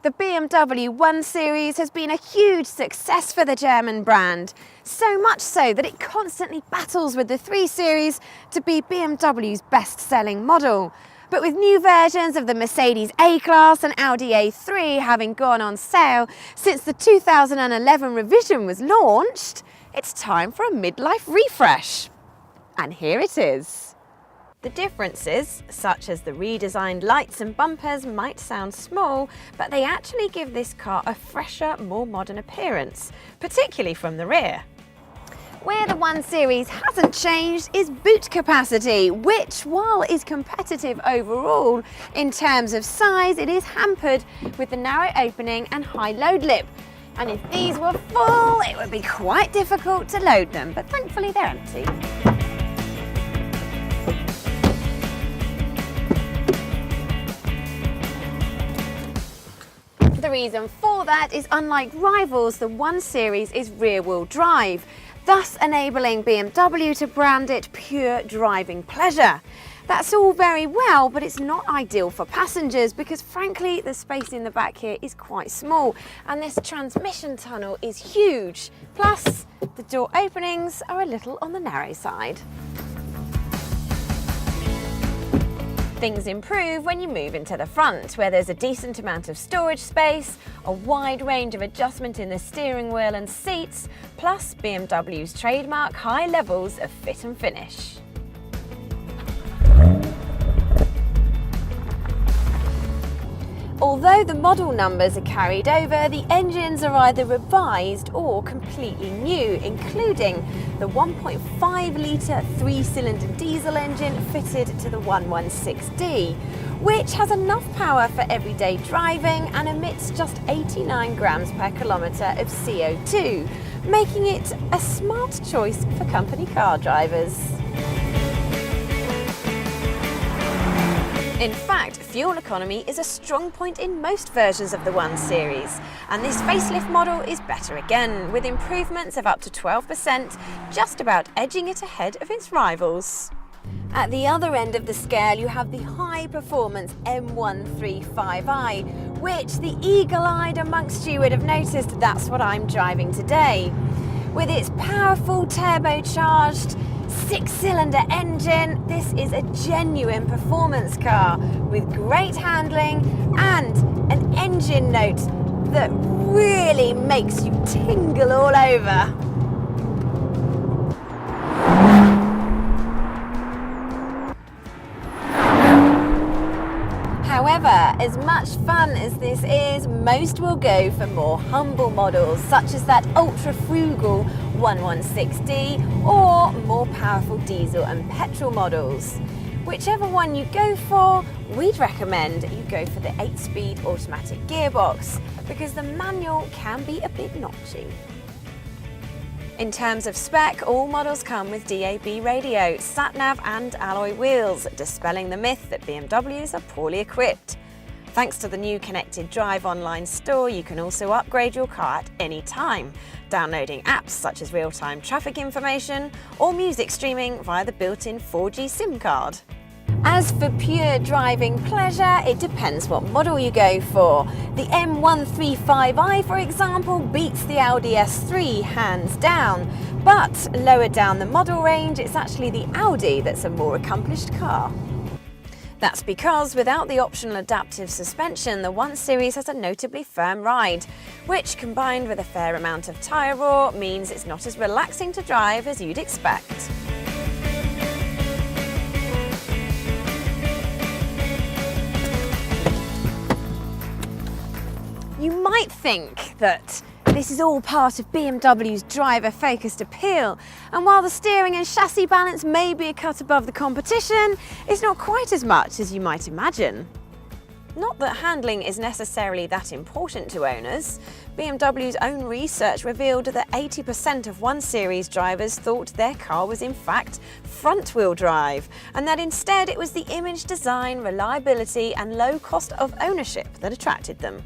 The BMW 1 Series has been a huge success for the German brand, so much so that it constantly battles with the 3 Series to be BMW's best-selling model. But with new versions of the Mercedes A-Class and Audi A3 having gone on sale since the 2011 revision was launched, it's time for a midlife refresh. And here it is. The differences, such as the redesigned lights and bumpers, might sound small, but they actually give this car a fresher, more modern appearance, particularly from the rear. Where the 1 Series hasn't changed is boot capacity, which, while is competitive overall in terms of size, it is hampered with the narrow opening and high load lip. And if these were full, it would be quite difficult to load them, but thankfully they're empty. The reason for that is, unlike rivals, the 1 Series is rear-wheel drive, thus enabling BMW to brand it pure driving pleasure. That's all very well, but it's not ideal for passengers because, frankly, the space in the back here is quite small and this transmission tunnel is huge. Plus, the door openings are a little on the narrow side. Things improve when you move into the front, where there's a decent amount of storage space, a wide range of adjustment in the steering wheel and seats, plus BMW's trademark high levels of fit and finish. Although the model numbers are carried over, the engines are either revised or completely new, including the 1.5-litre 3-cylinder diesel engine fitted to the 116D, which has enough power for everyday driving and emits just 89 grams per kilometre of CO2, making it a smart choice for company car drivers. In fact, fuel economy is a strong point in most versions of the 1 Series, and this facelift model is better again, with improvements of up to 12%, just about edging it ahead of its rivals. At the other end of the scale, you have the high-performance M135i, which the eagle-eyed amongst you would have noticed that's what I'm driving today. With its powerful turbocharged 6-cylinder engine, this is a genuine performance car with great handling and an engine note that really makes you tingle all over. However, as much fun as this is, most will go for more humble models, such as that ultra-frugal 116D or more powerful diesel and petrol models. Whichever one you go for, we'd recommend you go for the 8-speed automatic gearbox, because the manual can be a bit notchy. In terms of spec, all models come with DAB radio, sat-nav and alloy wheels, dispelling the myth that BMWs are poorly equipped. Thanks to the new Connected Drive online store, you can also upgrade your car at any time, downloading apps such as real-time traffic information or music streaming via the built-in 4G SIM card. As for pure driving pleasure, it depends what model you go for. The M135i, for example, beats the Audi S3 hands down, but lower down the model range, it's actually the Audi that's a more accomplished car. That's because without the optional adaptive suspension, the 1 Series has a notably firm ride, which, combined with a fair amount of tyre roar, means it's not as relaxing to drive as you'd expect. You might think that this is all part of BMW's driver-focused appeal, and while the steering and chassis balance may be a cut above the competition, it's not quite as much as you might imagine. Not that handling is necessarily that important to owners. BMW's own research revealed that 80% of 1 Series drivers thought their car was in fact front-wheel drive, and that instead it was the image, design, reliability and low cost of ownership that attracted them.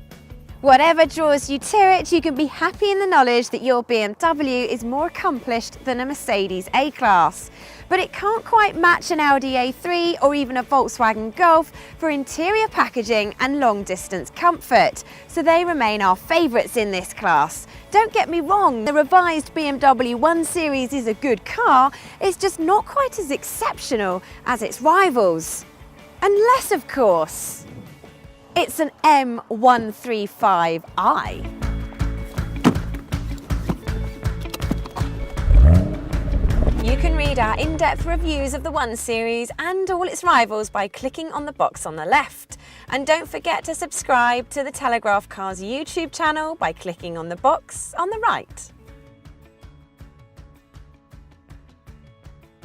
Whatever draws you to it, you can be happy in the knowledge that your BMW is more accomplished than a Mercedes A-Class. But it can't quite match an Audi A3 or even a Volkswagen Golf for interior packaging and long-distance comfort, so they remain our favourites in this class. Don't get me wrong, the revised BMW 1 Series is a good car, it's just not quite as exceptional as its rivals. Unless, of course, it's an M135i. You can read our in-depth reviews of the 1 Series and all its rivals by clicking on the box on the left. And don't forget to subscribe to the Telegraph Cars YouTube channel by clicking on the box on the right.